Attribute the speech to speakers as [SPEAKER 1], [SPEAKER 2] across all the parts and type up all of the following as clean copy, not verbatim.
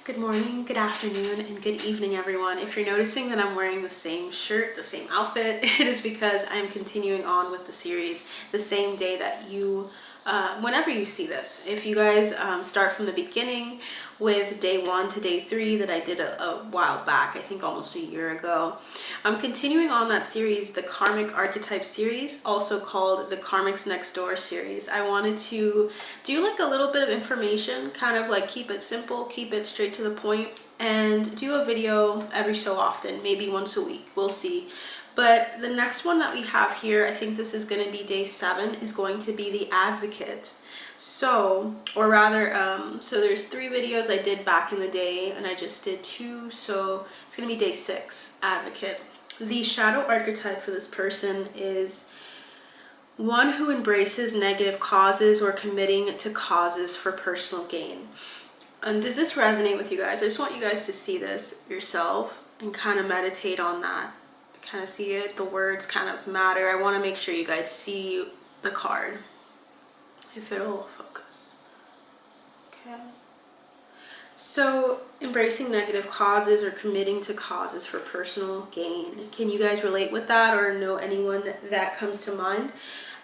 [SPEAKER 1] Good morning, good afternoon, and good evening, everyone. If you're noticing that I'm wearing the same shirt, the same outfit, it is because I'm continuing on with the series the same day that you, whenever you see this. If you guys start from the beginning with day 1 to day 3 that I did a while back, I think almost a year ago, I'm continuing on that series, the Karmic Archetype series, also called the Karmics Next Door series. I wanted to do like a little bit of information, kind of like keep it simple, keep it straight to the point, and do a video every so often, maybe once a week, we'll see. But the next one that we have here, I think this is going to be day 7, is going to be the Advocate. So, or rather, so there's 3 videos I did back in the day, and I just did 2, so it's going to be day 6, Advocate. The shadow archetype for this person is one who embraces negative causes or committing to causes for personal gain. And does this resonate with you guys? I just want you guys to see this yourself and kind of meditate on that. Kind of see it. The words kind of matter. I want to make sure you guys see the card. If it'll focus. Okay. So, embracing negative causes or committing to causes for personal gain. Can you guys relate with that or know anyone that comes to mind?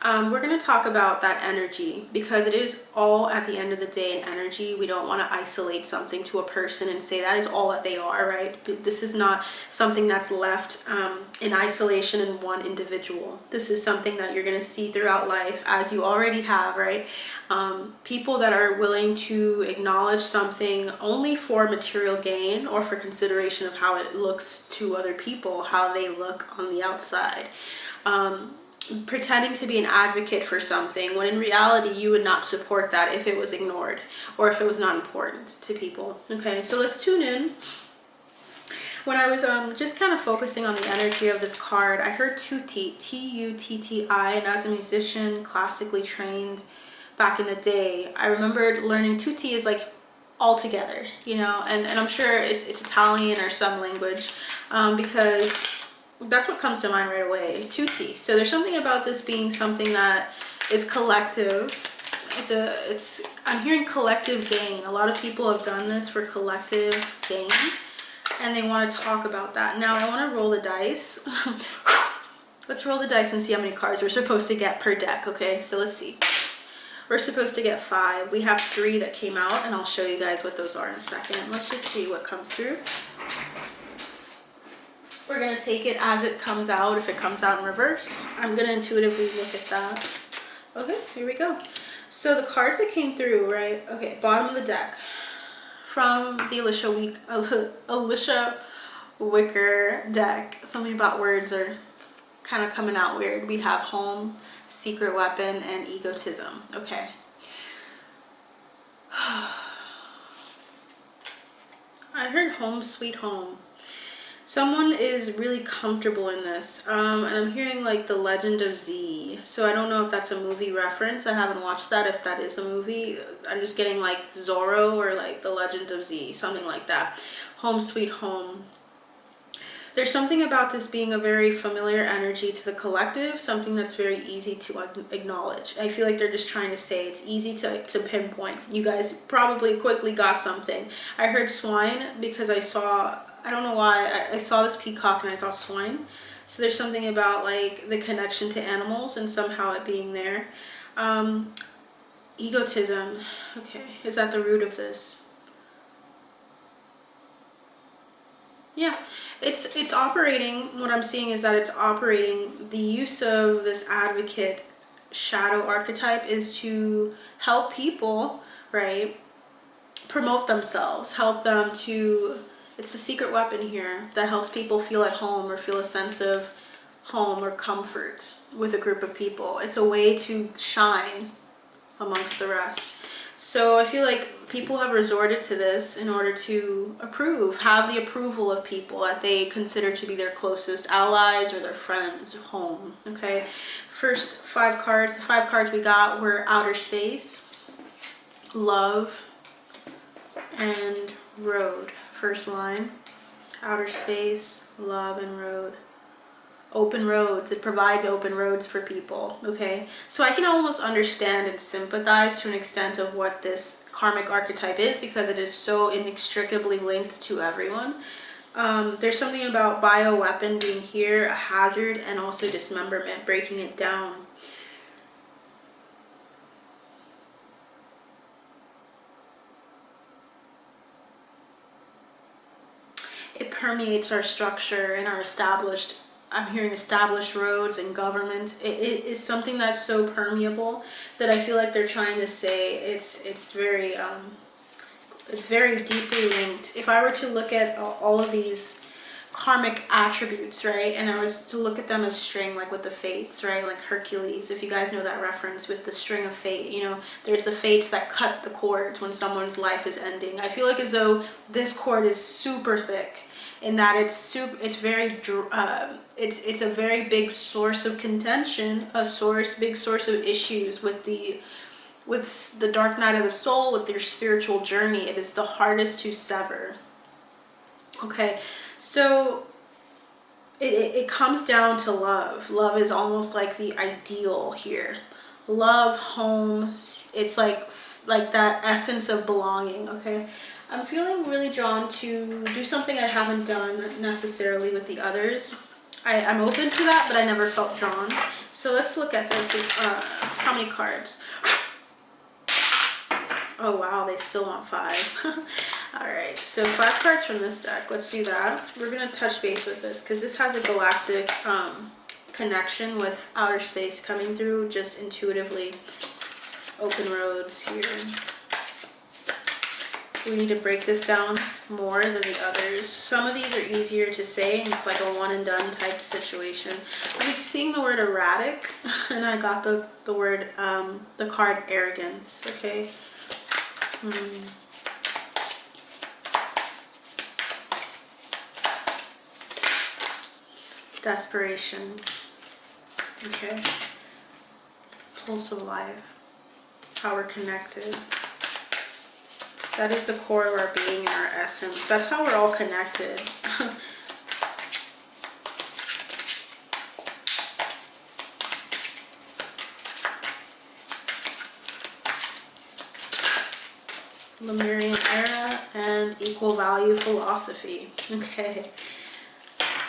[SPEAKER 1] We're going to talk about that energy because it is all at the end of the day an energy. We don't want to isolate something to a person and say that is all that they are, right? This is not something that's left in isolation in one individual. This is something that you're going to see throughout life, as you already have, right? People that are willing to acknowledge something only for material gain or for consideration of how it looks to other people, how they look on the outside. Pretending to be an advocate for something when in reality you would not support that if it was ignored or if it was not important to people. Okay, so let's tune in. When I was just kind of focusing on the energy of this card, I heard tutti, T-U-T-T-I, and as a musician, classically trained back in the day, I remembered learning tutti is like all together, you know, and I'm sure it's Italian or some language, because that's what comes to mind right away, tutti. So there's something about this being something that is collective. I'm hearing collective gain. A lot of people have done this for collective gain, and they want to talk about that. Now I want to roll the dice. Let's roll the dice and see how many cards we're supposed to get per deck, okay? So let's see. We're supposed to get 5. We have 3 that came out, and I'll show you guys what those are in a second. Let's just see what comes through. We're going to take it as it comes out. If it comes out in reverse, I'm going to intuitively look at that. Okay, here we go. So the cards that came through, right? Okay, bottom of the deck. From the Alicia Wicker deck. Something about words are kind of coming out weird. We have home, secret weapon, and egotism. Okay. I heard home sweet home. Someone is really comfortable in this, and I'm hearing like the Legend of Z. So I don't know if that's a movie reference. I haven't watched that. If that is a movie, I'm just getting like Zorro or like the Legend of Z, something like that. Home sweet home. There's something about this being a very familiar energy to the collective, something that's very easy to acknowledge. I feel like they're just trying to say it's easy to pinpoint. You guys probably quickly got something. I heard swine because I don't know why, I saw this peacock and I thought swine. So there's something about like the connection to animals and somehow it being there. Egotism, okay, is that the root of this? Yeah, it's operating, what I'm seeing is that it's operating, the use of this advocate shadow archetype is to help people, right, promote themselves, help them to, it's the secret weapon here that helps people feel at home or feel a sense of home or comfort with a group of people. It's a way to shine amongst the rest. So I feel like people have resorted to this in order to have the approval of people that they consider to be their closest allies or their friends, home, okay? First 5 cards, the 5 cards we got were outer space, love, and road. First line, outer space, love, and road. open roads. It provides open roads for people, okay? So I can almost understand and sympathize to an extent of what this karmic archetype is, because it is so inextricably linked to everyone. There's something about bioweapon being here, a hazard, and also dismemberment, breaking it down. It permeates our structure and our established, I'm hearing established roads and government. It is something that's so permeable that I feel like they're trying to say it's very deeply linked. If I were to look at all of these karmic attributes, right, and I was to look at them as string, like with the fates, right, like Hercules, if you guys know that reference with the string of fate, you know, there's the fates that cut the cords when someone's life is ending. I feel like as though this cord is super thick, in that it's a very big source of contention, big source of issues with the dark night of the soul, with your spiritual journey. It is the hardest to sever. Okay, so it comes down to love. Love is almost like the ideal here. Love, home, it's like that essence of belonging, okay? I'm feeling really drawn to do something I haven't done necessarily with the others. I'm open to that, but I never felt drawn. So let's look at this with how many cards? Oh wow, they still want 5. Alright, so 5 cards from this deck. Let's do that. We're going to touch base with this because this has a galactic connection with outer space coming through just intuitively. Open roads here. We need to break this down more than the others. Some of these are easier to say, and it's like a one and done type situation. I'm seeing the word erratic, and I got the word, the card arrogance, okay? Desperation, okay? Pulse of life, how we're connected. That is the core of our being and our essence. That's how we're all connected. Lemurian era and equal value philosophy. Okay.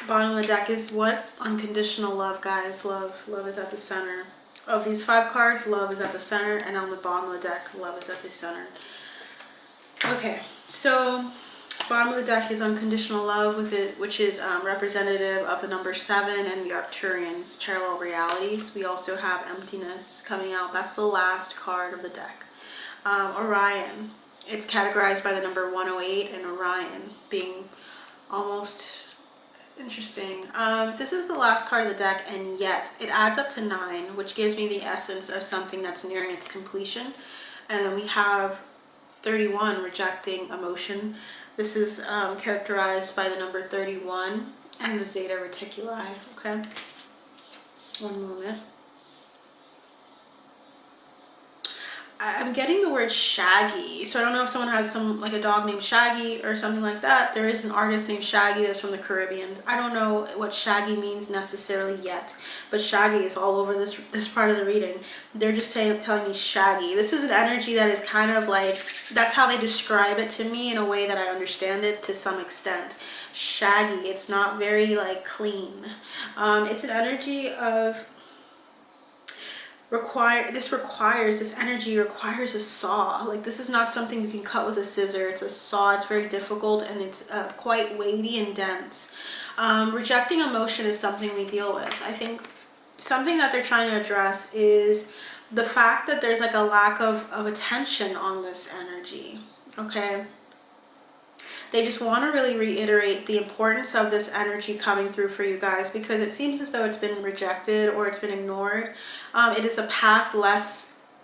[SPEAKER 1] Bottom of the deck is what? Unconditional love, guys. Love. Love is at the center. Of these 5 cards, love is at the center, and on the bottom of the deck, love is at the center. Okay, so bottom of the deck is unconditional love with it, which is representative of the number 7 and the Arcturians, parallel realities. We also have emptiness coming out. That's the last card of the deck. Orion. It's categorized by the number 108, and Orion being almost interesting. This is the last card of the deck, and yet it adds up to 9, which gives me the essence of something that's nearing its completion. And then we have 31, rejecting emotion. This is characterized by the number 31 and the Zeta Reticuli, okay? One moment. I'm getting the word Shaggy. So I don't know if someone has like a dog named Shaggy or something like that. There is an artist named Shaggy that's from the Caribbean. I don't know what Shaggy means necessarily yet, but Shaggy is all over this part of the reading. They're just telling me Shaggy. This is an energy that is kind of like, that's how they describe it to me in a way that I understand it to some extent. Shaggy. It's not very like clean. It's an energy of this energy requires a saw. Like, this is not something you can cut with a scissor. It's a saw. It's very difficult, and it's quite weighty and dense. Rejecting emotion is something we deal with. I think something that they're trying to address is the fact that there's like a lack of attention on this energy, okay? They just want to really reiterate the importance of this energy coming through for you guys, because it seems as though it's been rejected or it's been ignored. It is a path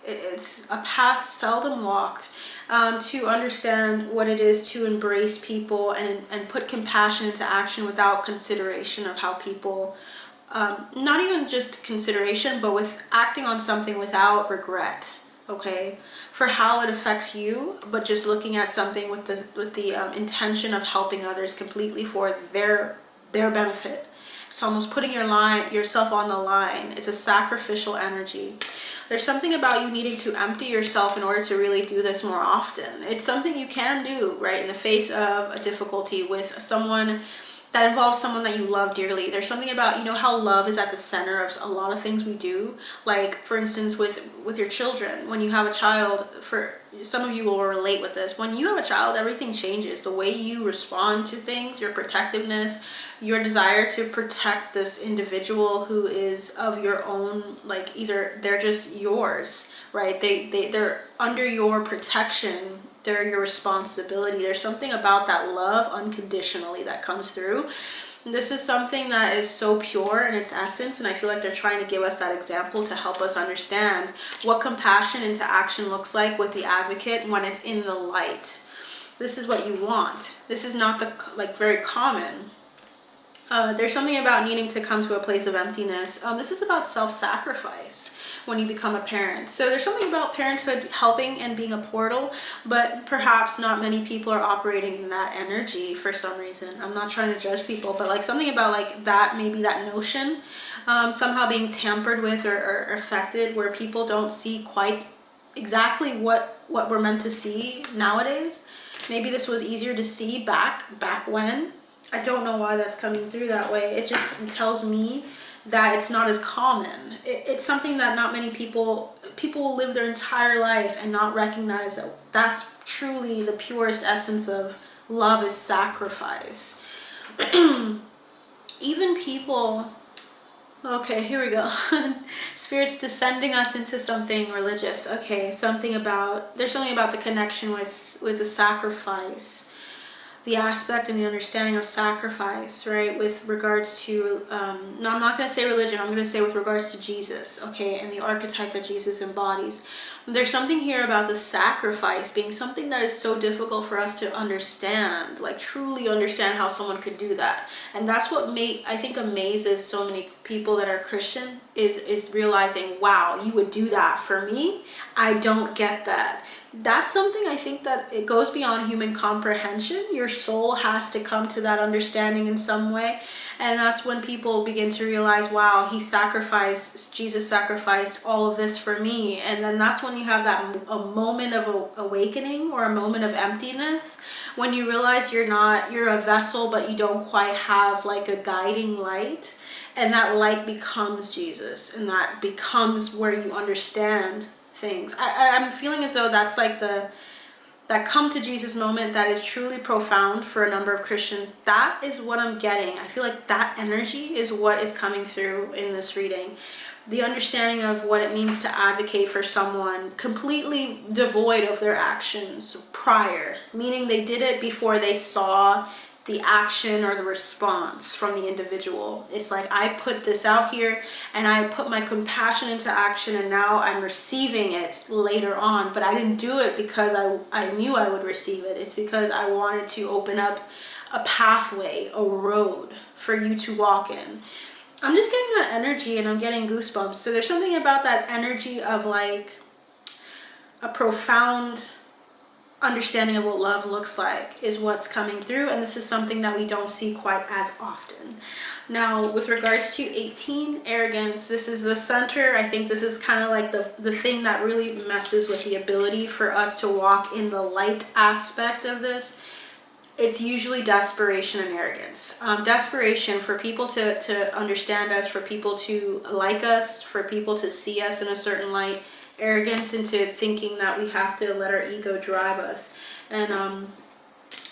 [SPEAKER 1] it's a path seldom walked, to understand what it is to embrace people and put compassion into action without consideration of how people, not even just consideration, but with acting on something without regret. Okay, for how it affects you, but just looking at something with the intention of helping others completely for their benefit. It's almost putting yourself on the line. It's a sacrificial energy. There's something about you needing to empty yourself in order to really do this more often. It's something you can do, right, in the face of a difficulty with someone that involves someone that you love dearly. There's something about, you know how love is at the center of a lot of things we do. Like, for instance, with your children, when you have a child, for some of you will relate with this. When you have a child, everything changes. The way you respond to things, your protectiveness, your desire to protect this individual who is of your own, like, either they're just yours, right? They're under your protection. They're your responsibility. There's something about that love unconditionally that comes through. This is something that is so pure in its essence, and I feel like they're trying to give us that example to help us understand what compassion into action looks like with the advocate when it's in the light. This is what you want. This is not very common. There's something about needing to come to a place of emptiness. This is about self-sacrifice when you become a parent. So there's something about parenthood helping and being a portal, but perhaps not many people are operating in that energy for some reason. I'm not trying to judge people, but like something about like that, maybe that notion somehow being tampered with or affected, where people don't see quite exactly what we're meant to see nowadays. Maybe this was easier to see back when. I don't know why that's coming through that way. It just tells me that it's not as common. It's something that not many people will live their entire life and not recognize that that's truly the purest essence of love is sacrifice. Even people, okay, here we go. Spirit's descending us into something religious. Okay, there's something about the connection with the sacrifice. The aspect and the understanding of sacrifice, right, with regards to, no, I'm not going to say religion, I'm going to say with regards to Jesus, okay, and the archetype that Jesus embodies. There's something here about the sacrifice being something that is so difficult for us to understand, like truly understand how someone could do that. And that's what I think amazes so many people that are Christian, is realizing, wow, you would do that for me? I don't get that. That's something I think that it goes beyond human comprehension. Your soul has to come to that understanding in some way. And that's when people begin to realize, wow, Jesus sacrificed all of this for me. And then that's when you have a moment of awakening or a moment of emptiness, when you realize you're a vessel, but you don't quite have like a guiding light. And that light becomes Jesus, and that becomes where you understand things. I'm feeling as though that's like that come to Jesus moment that is truly profound for a number of Christians. That is what I'm getting. I feel like that energy is what is coming through in this reading. The understanding of what it means to advocate for someone completely devoid of their actions prior, meaning they did it before they saw the action or the response from the individual. It's like, I put this out here and I put my compassion into action, and now I'm receiving it later on. But I didn't do it because I knew I would receive it. It's because I wanted to open up a pathway, a road for you to walk in. I'm just getting that energy and I'm getting goosebumps. So there's something about that energy of like a profound understanding of what love looks like is what's coming through, and this is something that we don't see quite as often. Now, with regards to 18, arrogance, this is the center. I think this is kind of like the thing that really messes with the ability for us to walk in the light aspect of this. It's usually desperation and arrogance. Desperation for people to understand us, for people to like us, for people to see us in a certain light. Arrogance into thinking that we have to let our ego drive us, and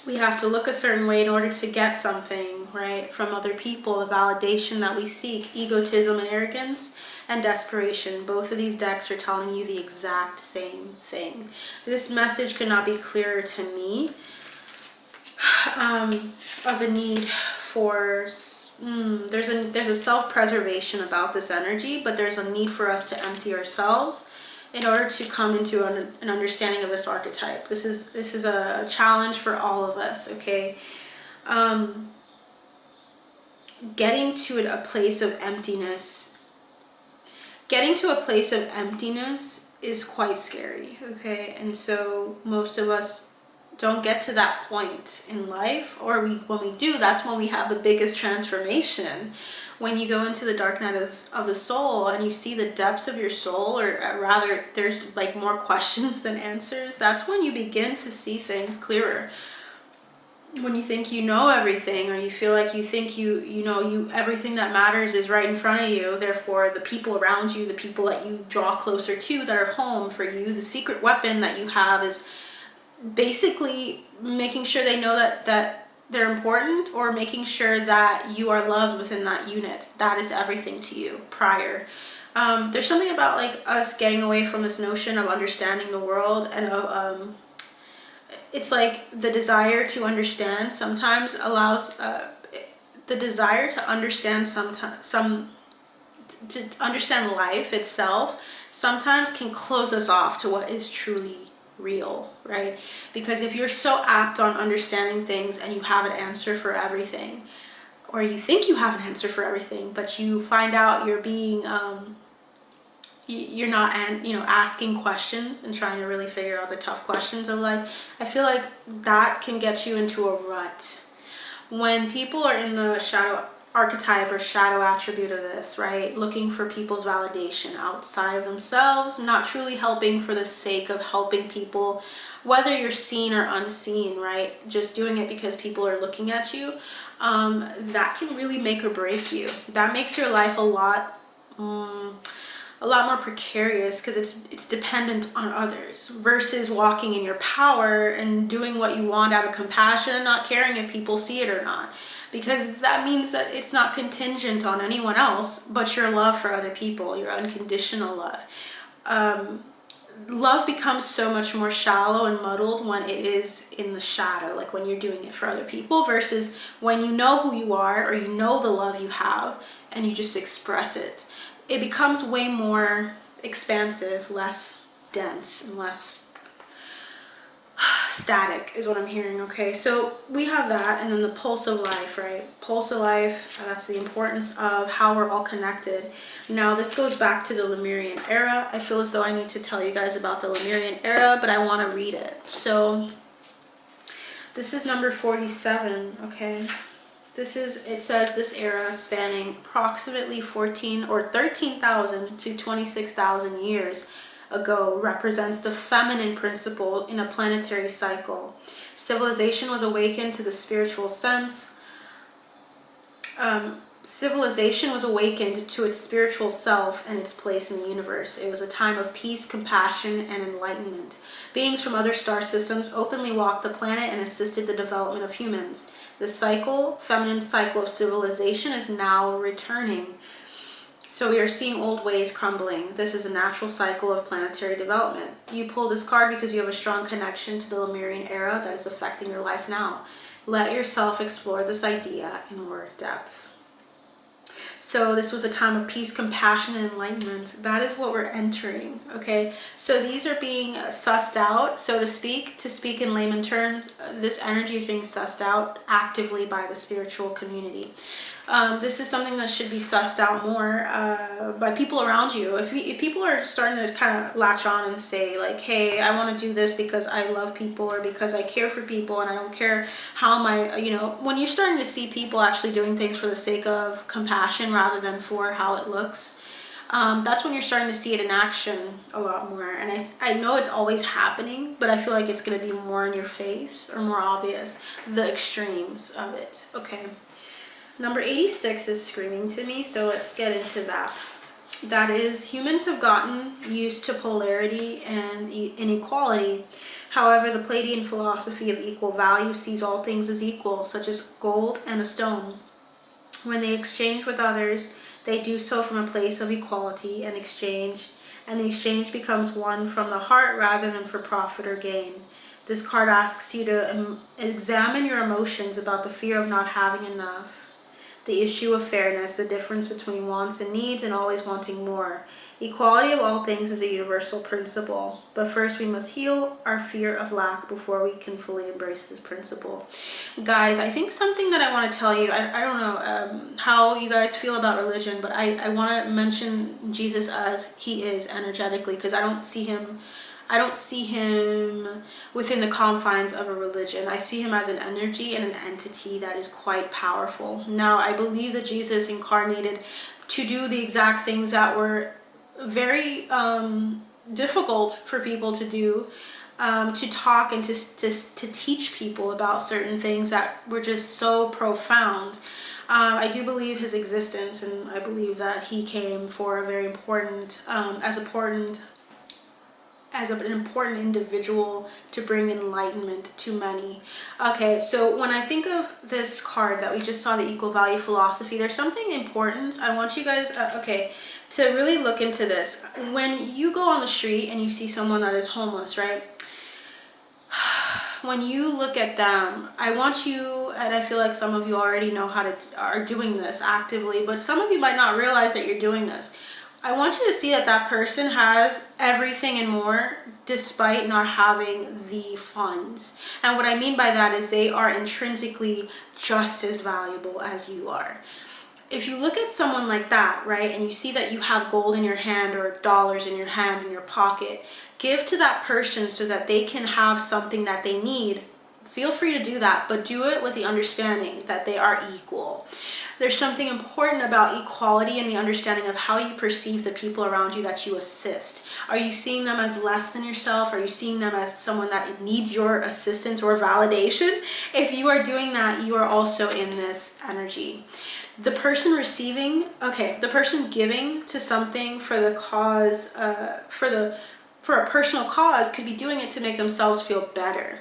[SPEAKER 1] we have to look a certain way in order to get something, right, from other people, the validation that we seek. Egotism and arrogance and desperation, both of these decks are telling you the exact same thing. This message could not be clearer to me of the need for there's a self-preservation about this energy, but there's a need for us to empty ourselves in order to come into an understanding of this archetype. This is a challenge for all of us, okay? Getting to a place of emptiness. Getting to a place of emptiness is quite scary, okay? And so most of us don't get to that point in life, or when we do, that's when we have the biggest transformation. When you go into the dark night of the soul and you see the depths of your soul, or rather there's like more questions than answers, that's when you begin to see things clearer. When you think you know everything, or you feel like you think you know everything that matters is right in front of you, therefore the people around you, the people that you draw closer to that are home for you, the secret weapon that you have is basically making sure they know that they're important, or making sure that you are loved within that unit. That is everything to you prior. There's something about like us getting away from this notion of understanding the world, and of it's like the desire to understand sometimes allows the desire to understand to understand life itself sometimes can close us off to what is truly real, right? Because if you're so apt on understanding things and you have an answer for everything, or you think you have an answer for everything, but you find out you're being you're not asking questions and trying to really figure out the tough questions of life, I feel like that can get you into a rut. When people are in the shadow archetype or shadow attribute of this, right, looking for people's validation outside of themselves, not truly helping for the sake of helping people, whether you're seen or unseen, right, just doing it because people are looking at you, that can really make or break you. That makes your life a lot more precarious, because it's dependent on others, versus walking in your power and doing what you want out of compassion and not caring if people see it or not, because that means that it's not contingent on anyone else but your love for other people, your unconditional love. Love becomes so much more shallow and muddled when it is in the shadow, like when you're doing it for other people, versus when you know who you are, or you know the love you have and you just express it. It becomes way more expansive, less dense, and less static is what I'm hearing. Okay, so we have that, and then the pulse of life, right? Pulse of life, that's the importance of how we're all connected. Now this goes back to the Lemurian era. I feel as though I need to tell you guys about the Lemurian era, but I want to read it. So this is number 47, okay? It says this era, spanning approximately 13,000 to 26,000 years ago, represents the feminine principle in a planetary cycle. Civilization was awakened to the spiritual sense. Civilization was awakened to its spiritual self and its place in the universe. It was a time of peace, compassion, and enlightenment. Beings from other star systems openly walked the planet and assisted the development of humans. The feminine cycle of civilization is now returning. So we are seeing old ways crumbling. This is a natural cycle of planetary development. You pull this card because you have a strong connection to the Lemurian era that is affecting your life now. Let yourself explore this idea in more depth. So this was a time of peace, compassion, and enlightenment. That is what we're entering, okay? So these are being sussed out, so to speak in layman terms. This energy is being sussed out actively by the spiritual community. This is something that should be sussed out more by people around you. If people are starting to kind of latch on and say like, hey, I want to do this because I love people, or because I care for people, and I don't care how when you're starting to see people actually doing things for the sake of compassion rather than for how it looks, that's when you're starting to see it in action a lot more. And I know it's always happening, but I feel like it's going to be more in your face or more obvious, the extremes of it. Okay. Number 86 is screaming to me, so let's get into that. That is, humans have gotten used to polarity and inequality. However, the Palladian philosophy of equal value sees all things as equal, such as gold and a stone. When they exchange with others, they do so from a place of equality and the exchange becomes one from the heart rather than for profit or gain. This card asks you to examine your emotions about the fear of not having enough, the issue of fairness, the difference between wants and needs, and always wanting more. Equality of all things is a universal principle, but first we must heal our fear of lack before we can fully embrace this principle. Guys, I think something that I want to tell you, I don't know how you guys feel about religion, but I want to mention Jesus as he is energetically, because I don't see him I don't see him within the confines of a religion. I see him as an energy and an entity that is quite powerful. Now, I believe that Jesus incarnated to do the exact things that were very difficult for people to do, to talk and to teach people about certain things that were just so profound. I do believe his existence, and I believe that he came for a very important, as an important individual to bring enlightenment to many. Okay, so when I think of this card that we just saw, the equal value philosophy, there's something important. I want you guys, to really look into this. When you go on the street and you see someone that is homeless, right? When you look at them, I want you, and I feel like some of you already know are doing this actively, but some of you might not realize that you're doing this. I want you to see that that person has everything and more despite not having the funds. And what I mean by that is they are intrinsically just as valuable as you are. If you look at someone like that, right, and you see that you have gold in your hand or dollars in your hand, in your pocket, give to that person so that they can have something that they need. Feel free to do that, but do it with the understanding that they are equal. There's something important about equality and the understanding of how you perceive the people around you that you assist. Are you seeing them as less than yourself? Are you seeing them as someone that needs your assistance or validation? If you are doing that, you are also in this energy. The person receiving, the person giving to something for the cause, for a personal cause, could be doing it to make themselves feel better.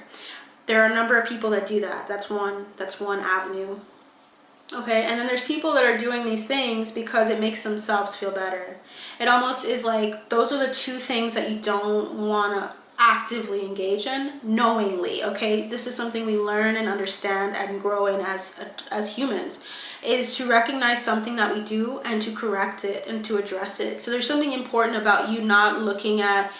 [SPEAKER 1] There are a number of people that do that. That's one avenue. Okay, and then there's people that are doing these things because it makes themselves feel better. It almost is like those are the two things that you don't want to actively engage in knowingly. Okay, this is something we learn and understand and grow in as humans, is to recognize something that we do and to correct it and to address it. So there's something important about you not looking at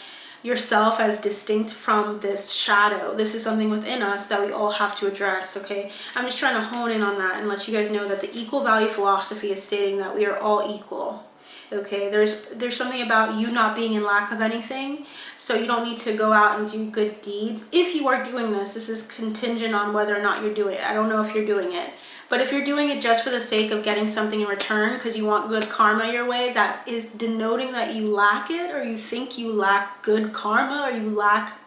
[SPEAKER 1] yourself as distinct from this shadow. This is something within us that we all have to address. Okay, I'm just trying to hone in on that and let you guys know that the equal value philosophy is stating that we are all equal. Okay, there's something about you not being in lack of anything, so you don't need to go out and do good deeds. If you are doing this is contingent on whether or not you're doing it. I don't know if you're doing it, but if you're doing it just for the sake of getting something in return because you want good karma your way, that is denoting that you lack it, or you think you lack good karma, or you lack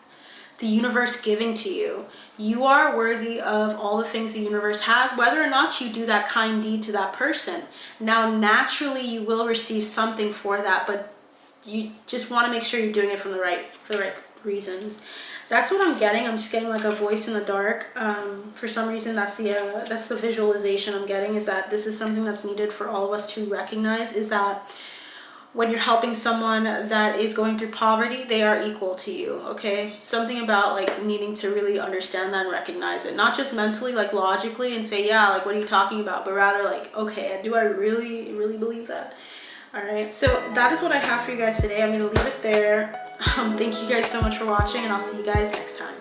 [SPEAKER 1] the universe giving to you. You are worthy of all the things the universe has, whether or not you do that kind deed to that person. Now, naturally, you will receive something for that, but you just want to make sure you're doing it for the right reasons. That's what I'm getting. I'm just getting like a voice in the dark. For some reason, that's the visualization I'm getting, is that this is something that's needed for all of us to recognize, is that when you're helping someone that is going through poverty, they are equal to you, okay? Something about like needing to really understand that and recognize it. Not just mentally, like logically and say, yeah, like what are you talking about? But rather like, okay, do I really, really believe that? All right, so that is what I have for you guys today. I'm gonna leave it there. Thank you guys so much for watching, and I'll see you guys next time.